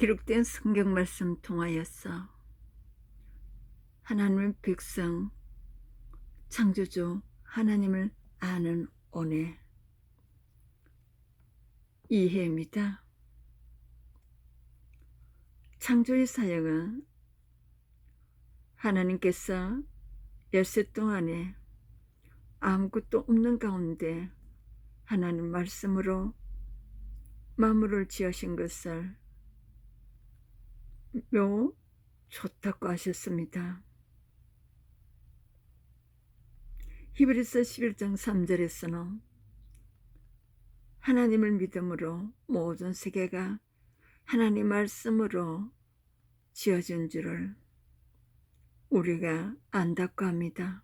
기록된 성경 말씀 통하여서 하나님의 백성, 창조주 하나님을 아는 오늘 이해입니다. 창조의 사역은 하나님께서 엿새 동안에 아무것도 없는 가운데 하나님 말씀으로 만물을 지으신 것을 매우 좋다고 하셨습니다. 히브리서 11장 3절에서는 하나님을 믿음으로 모든 세계가 하나님 말씀으로 지어진 줄을 우리가 안다고 합니다.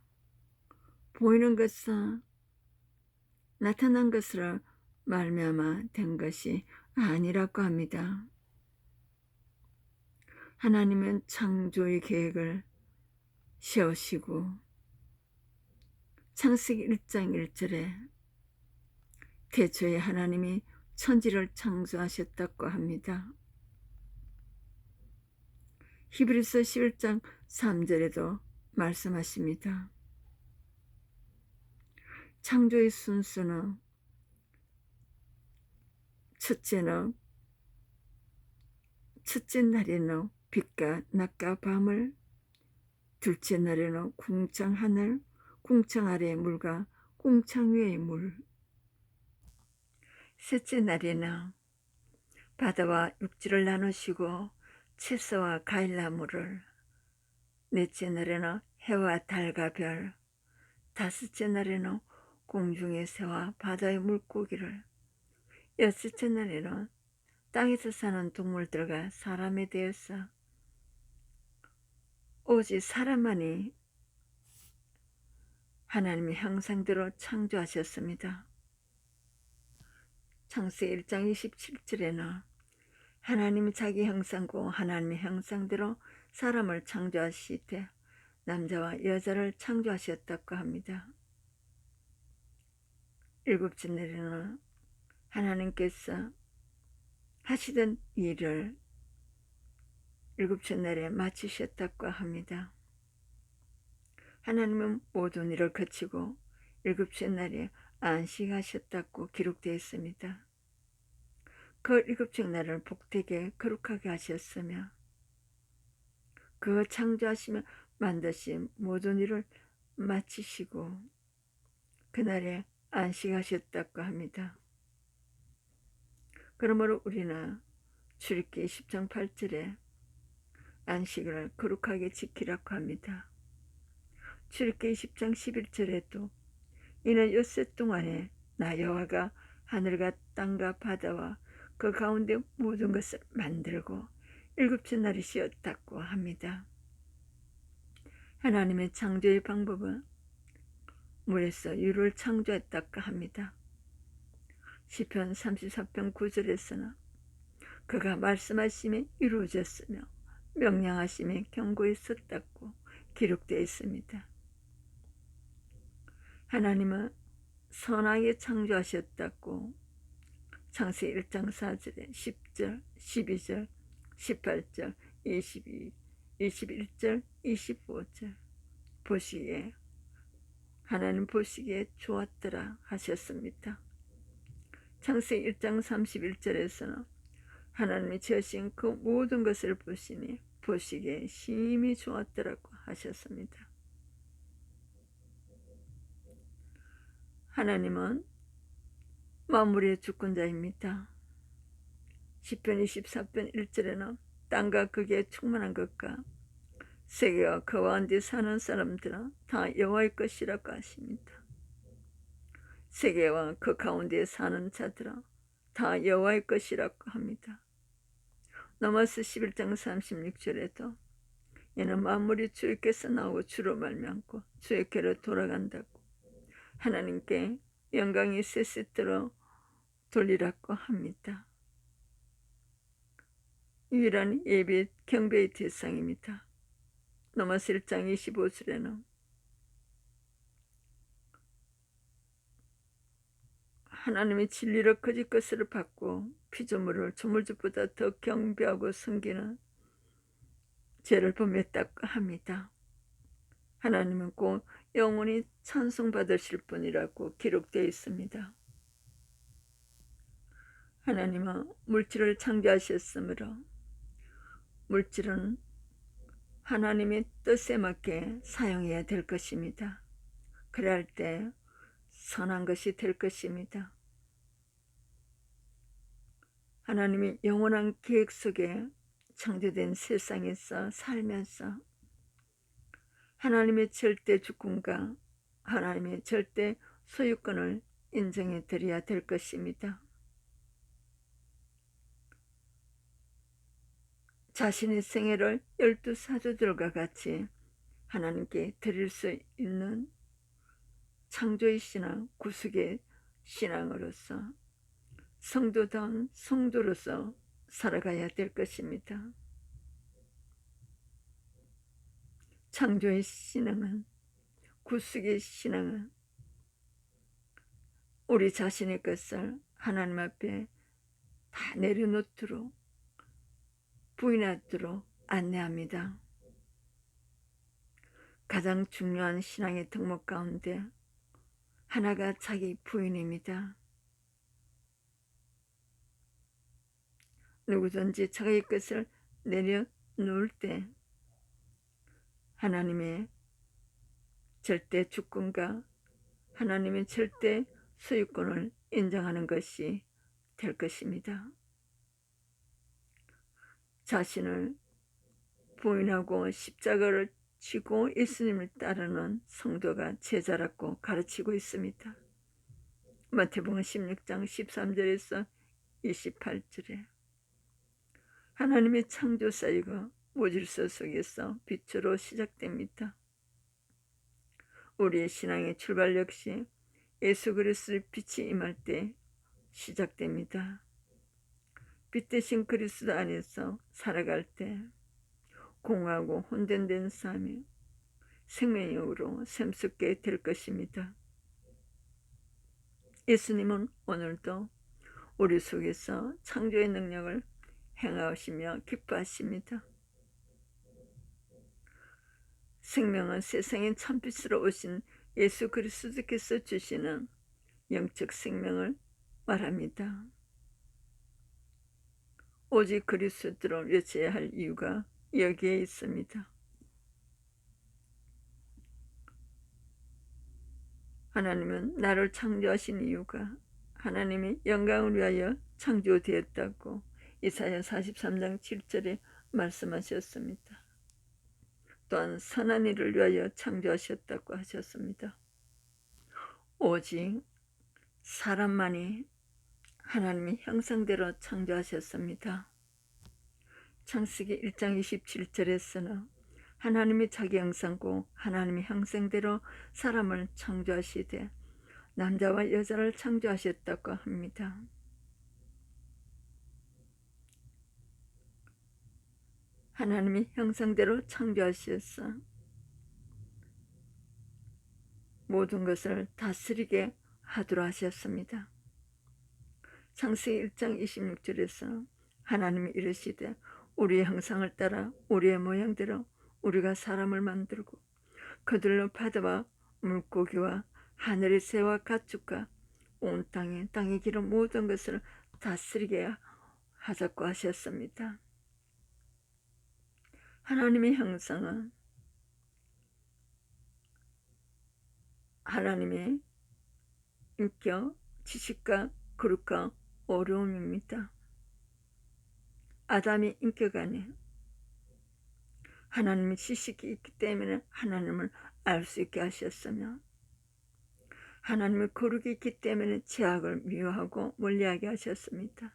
보이는 것은 나타난 것으로 말미암아 된 것이 아니라고 합니다. 하나님은 창조의 계획을 세우시고 창세기 1장 1절에 태초에 하나님이 천지를 창조하셨다고 합니다. 히브리서 11장 3절에도 말씀하십니다. 창조의 순수는 첫째 날에는 빛과 낮과 밤을, 둘째 날에는 궁창 하늘, 궁창 아래의 물과 궁창 위의 물, 셋째 날에는 바다와 육지를 나누시고 채소와 과일나무를, 넷째 날에는 해와 달과 별, 다섯째 날에는 공중의 새와 바다의 물고기를, 여섯째 날에는 땅에서 사는 동물들과 사람에 대해서 오직 사람만이 하나님의 형상대로 창조하셨습니다. 창세기 1장 27절에는 하나님이 자기 형상고 하나님의 형상대로 사람을 창조하시되 남자와 여자를 창조하셨다고 합니다. 일곱째 날에는 하나님께서 하시던 일을 일곱째 날에 마치셨다고 합니다. 하나님은 모든 일을 거치고 일곱째 날에 안식하셨다고 기록되어 있습니다. 그 일곱째 날을 복되게 거룩하게 하셨으며 그 창조하시며 만드신 모든 일을 마치시고 그날에 안식하셨다고 합니다. 그러므로 우리는 출애굽기 10장 8절에 안식을 거룩하게 지키라고 합니다. 출애굽기 10장 11절에도 이는 엿새 동안에 나 여호와가 하늘과 땅과 바다와 그 가운데 모든 것을 만들고 일곱째 날이 쉬었다고 합니다. 하나님의 창조의 방법은 물에서 유를 창조했다고 합니다. 시편 34편 9절에서는 그가 말씀하심에 이루어졌으며 명령하심에 경고했었다고 기록되어 있습니다. 하나님은 선하게 창조하셨다고 창세기 1장 4절에 10절, 12절, 18절, 22, 21절, 25절 보시기에 하나님 보시기에 좋았더라 하셨습니다. 창세기 1장 31절에서는 하나님이 지으신 그 모든 것을 보시니 보시기에 심히 좋았더라고 하셨습니다. 하나님은 만물의 주권자입니다. 시편 24편 1절에는 땅과 거기에 충만한 것과 세계와 그 가운데 사는 사람들은 다 여호와의 것이라고 하십니다. 세계와 그 가운데 사는 자들은 다 여호와의 것이라고 합니다. 로마서 11장 36절에도 이는 만물이 주께서 나오고 주로 말미암고 주께로 돌아간다고 하나님께 영광이 셋셋대로 돌리라고 합니다. 유일한 예배 경배의 대상입니다. 로마서 1장 25절에는 하나님의 진리로 거짓 것을 받고 피조물을 조물주보다 더 경배하고 섬기는 죄를 범했다고 합니다. 하나님은 꼭 영원히 찬송받으실 분이라고 기록되어 있습니다. 하나님은 물질을 창조하셨으므로 물질은 하나님의 뜻에 맞게 사용해야 될 것입니다. 그럴 때 선한 것이 될 것입니다. 하나님이 영원한 계획 속에 창조된 세상에서 살면서 하나님의 절대 주권과 하나님의 절대 소유권을 인정해 드려야 될 것입니다. 자신의 생애를 12사도들과 같이 하나님께 드릴 수 있는 창조의 신앙, 구속의 신앙으로서 성도다운 성도로서 살아가야 될 것입니다. 창조의 신앙은, 구속의 신앙은 우리 자신의 것을 하나님 앞에 다 내려놓도록 부인하도록 안내합니다. 가장 중요한 신앙의 덕목 가운데 하나가 자기 부인입니다. 누구든지 자기 것을 내려놓을 때 하나님의 절대 주권과 하나님의 절대 소유권을 인정하는 것이 될 것입니다. 자신을 부인하고 십자가를 지고 예수님을 따르는 성도가 제자라고 가르치고 있습니다. 마태복음 16장 13절에서 28절에 하나님의 창조 사유가 무질서 속에서 빛으로 시작됩니다. 우리의 신앙의 출발 역시 예수 그리스도의 빛이 임할 때 시작됩니다. 빛 대신 그리스도 안에서 살아갈 때 공하고 혼돈된 삶이 생명력으로 샘솟게 될 것입니다. 예수님은 오늘도 우리 속에서 창조의 능력을 행하시며 기뻐하십니다. 생명은 세상의 참빛으로 오신 예수 그리스도께서 주시는 영적 생명을 말합니다. 오직 그리스도로 외쳐야 할 이유가 여기에 있습니다. 하나님은 나를 창조하신 이유가 하나님의 영광을 위하여 창조되었다고 이사야 43장 7절에 말씀하셨습니다. 또한 선한 일을 위하여 창조하셨다고 하셨습니다. 오직 사람만이 하나님의 형상대로 창조하셨습니다. 창세기 1장 27절에서는 하나님이 자기 형상고 하나님의 형상대로 사람을 창조하시되 남자와 여자를 창조하셨다고 합니다. 하나님의 형상대로 창조하셔서 모든 것을 다스리게 하도록 하셨습니다. 창세기 1장 26절에서 하나님이 이르시되 우리의 형상을 따라 우리의 모양대로 우리가 사람을 만들고 그들로 바다와 물고기와 하늘의 새와 가축과 온 땅에 기른 모든 것을 다스리게 하자고 하셨습니다. 하나님의 형상은 하나님의 인격, 지식과 거룩과 어려움입니다. 아담의 인격 안에 하나님의 지식이 있기 때문에 하나님을 알 수 있게 하셨으며 하나님의 거룩이 있기 때문에 죄악을 미워하고 멀리하게 하셨습니다.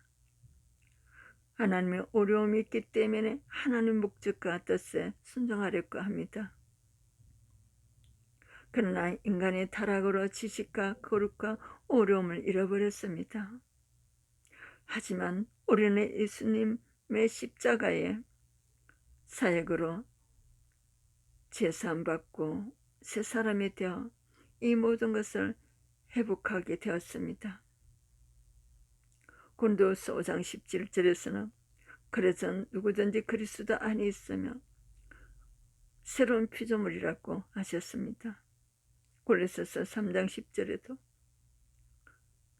하나님의 어려움이 있기 때문에 하나님의 목적과 뜻에 순종하려고 합니다. 그러나 인간의 타락으로 지식과 거룩과 어려움을 잃어버렸습니다. 하지만 우리는 예수님의 십자가의 사역으로 제사함받고 새 사람이 되어 이 모든 것을 회복하게 되었습니다. 고린도후서 5장 17절에서는 그래서 누구든지 그리스도 안에 있으며 새로운 피조물이라고 하셨습니다. 골로새서 3장 10절에도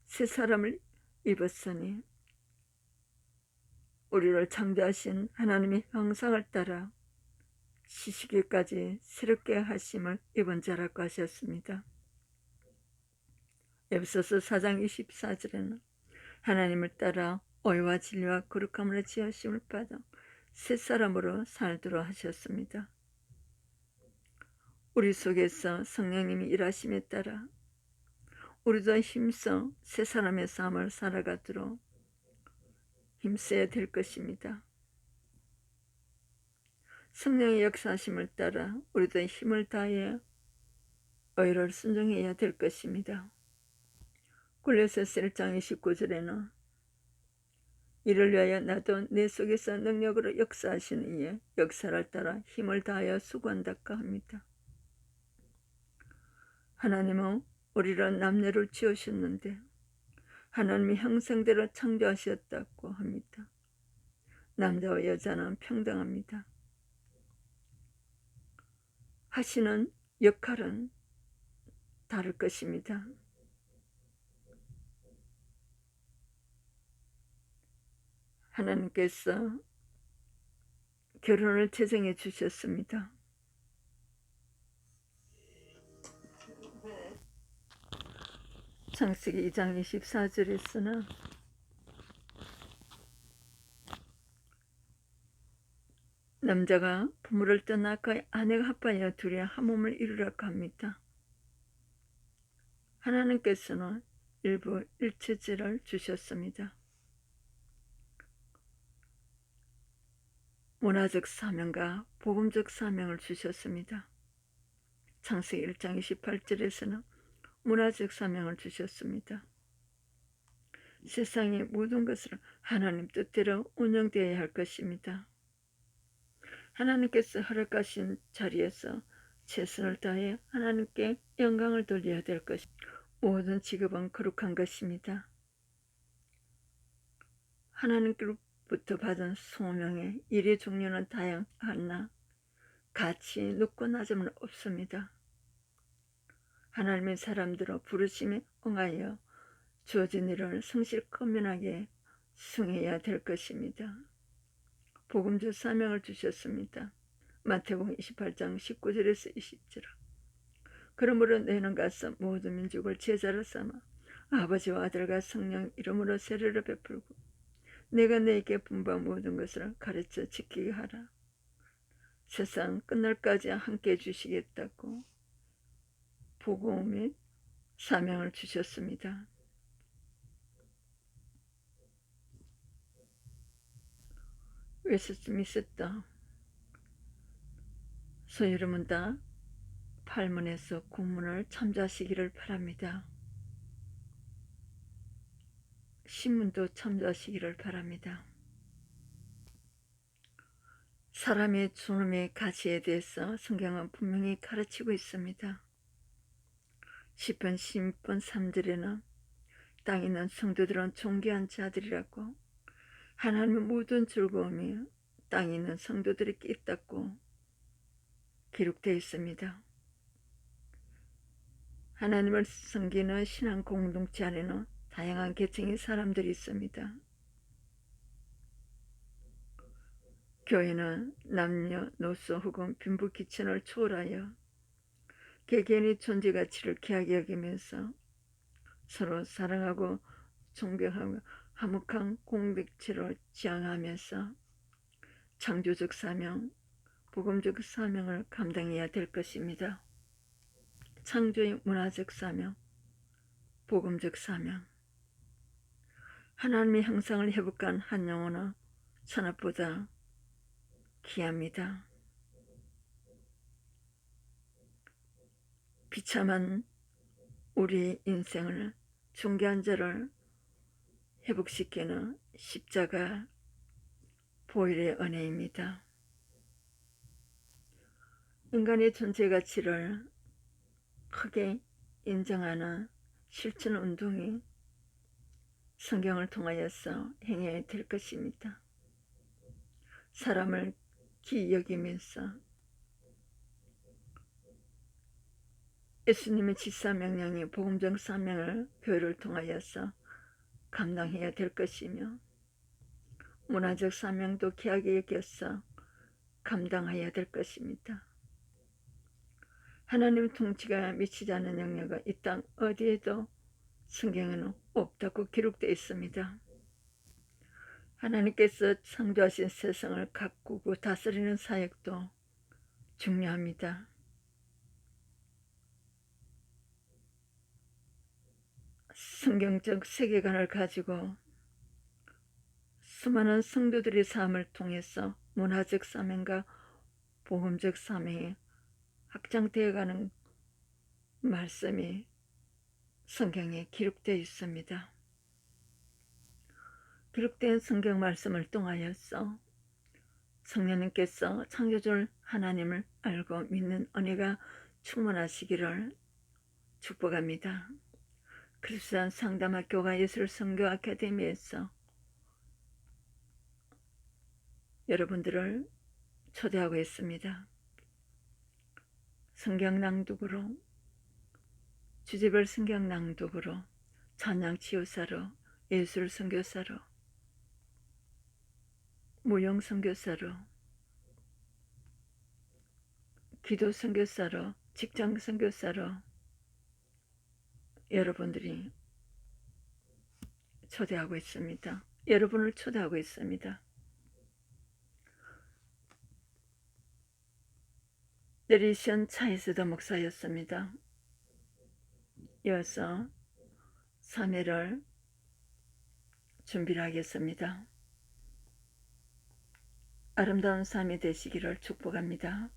새 사람을 입었으니 우리를 창조하신 하나님의 형상을 따라 시시기까지 새롭게 하심을 입은 자라고 하셨습니다. 에베소서 4장 24절에는 하나님을 따라 오해와 진리와 거룩함으로 지으심을 받아 새 사람으로 살도록 하셨습니다. 우리 속에서 성령님이 일하심에 따라 우리도 힘써 새 사람의 삶을 살아가도록 힘써야 될 것입니다. 성령의 역사하심을 따라 우리도 힘을 다해 의를 순종해야 될 것입니다. 골로새서 1장 29절에는 이를 위하여 나도 내 속에서 능력으로 역사하시는 이의 역사를 따라 힘을 다하여 수고한다고 합니다. 하나님은 우리를 남녀를 지으셨는데 하나님의 형상대로 창조하셨다고 합니다. 남자와 여자는 평등합니다. 하시는 역할은 다를 것입니다. 하나님께서 결혼을 제정해 주셨습니다. 창세기 2장 24절에서는 남자가 부모를 떠나 그의 아내가 합하여 둘이 한 몸을 이루라고 합니다. 하나님께서는 일부 일체제를 주셨습니다. 문화적 사명과 복음적 사명을 주셨습니다. 창세기 1장 28절에서는 문화적 사명을 주셨습니다. 세상의 모든 것을 하나님 뜻대로 운영되어야 할 것입니다. 하나님께서 허락하신 자리에서 최선을 다해 하나님께 영광을 돌려야 될 것입니다. 모든 직업은 거룩한 것입니다. 하나님께로부터 받은 소명의 일의 종류는 다양하나 같이 높고 낮음은 없습니다. 하나님의 사람들로 부르심에 응하여 주어진 일을 성실 건면하게 수행해야 될 것입니다. 복음적 사명을 주셨습니다. 마태복음 28장 19절에서 20절. 그러므로 너희는 가서 모든 민족을 제자로 삼아 아버지와 아들과 성령 이름으로 세례를 베풀고 내가 너희에게 분부한 모든 것을 가르쳐 지키게 하라. 세상 끝날까지 함께 해주시겠다고 복음의 사명을 주셨습니다. 웨스트민스터 여러분 다 팔문에서 공문을 참조하시기를 바랍니다. 신문도 참조하시기를 바랍니다. 사람의 존엄의 가치에 대해서 성경은 분명히 가르치고 있습니다. 시편 16편 3절에는 땅에 있는 성도들은 존귀한 자들이라고 하나님의 모든 즐거움이 땅에 있는 성도들에게 있다고 기록되어 있습니다. 하나님을 섬기는 신앙 공동체 안에는 다양한 계층의 사람들이 있습니다. 교회는 남녀노소 혹은 빈부귀천을 초월하여 개개인의 존재 가치를 귀하게 여기면서 서로 사랑하고 존경하고 화목한 공동체를 지향하면서 창조적 사명, 복음적 사명을 감당해야 될 것입니다. 창조의 문화적 사명, 복음적 사명. 하나님의 형상을 회복한 한 영혼은 천합보다 귀합니다. 비참한 우리 인생을 존귀한 자를 회복시키는 십자가 보혈의 은혜입니다. 인간의 존재 가치를 크게 인정하는 실천 운동이 성경을 통하여서 행해야 될 것입니다. 사람을 귀히 여기면서 예수님의 지사명령이 복음적 사명을 교회를 통하여서 감당해야 될 것이며 문화적 사명도 귀하게 여겨서 감당해야 될 것입니다. 하나님의 통치가 미치지 않은 영역은 이 땅 어디에도 성경에는 없다고 기록되어 있습니다. 하나님께서 창조하신 세상을 가꾸고 다스리는 사역도 중요합니다. 성경적 세계관을 가지고 수많은 성도들의 삶을 통해서 문화적 사명과 복음적 사명이 확장되어가는 말씀이 성경에 기록되어 있습니다. 기록된 성경 말씀을 통하여서 성령님께서 창조주 하나님을 알고 믿는 은혜가 충만하시기를 축복합니다. 그리스도인 상담학교가 예술선교 아카데미에서 여러분들을 초대하고 있습니다. 성경 낭독으로, 주제별 성경 낭독으로, 찬양 치유사로, 예술 선교사로, 무용 선교사로, 기도 선교사로, 직장 선교사로 여러분들이 초대하고 있습니다. 여러분을 초대하고 있습니다. 내리션 차이스더 목사였습니다. 이어서 3회를 준비를 하겠습니다. 아름다운 삶이 되시기를 축복합니다.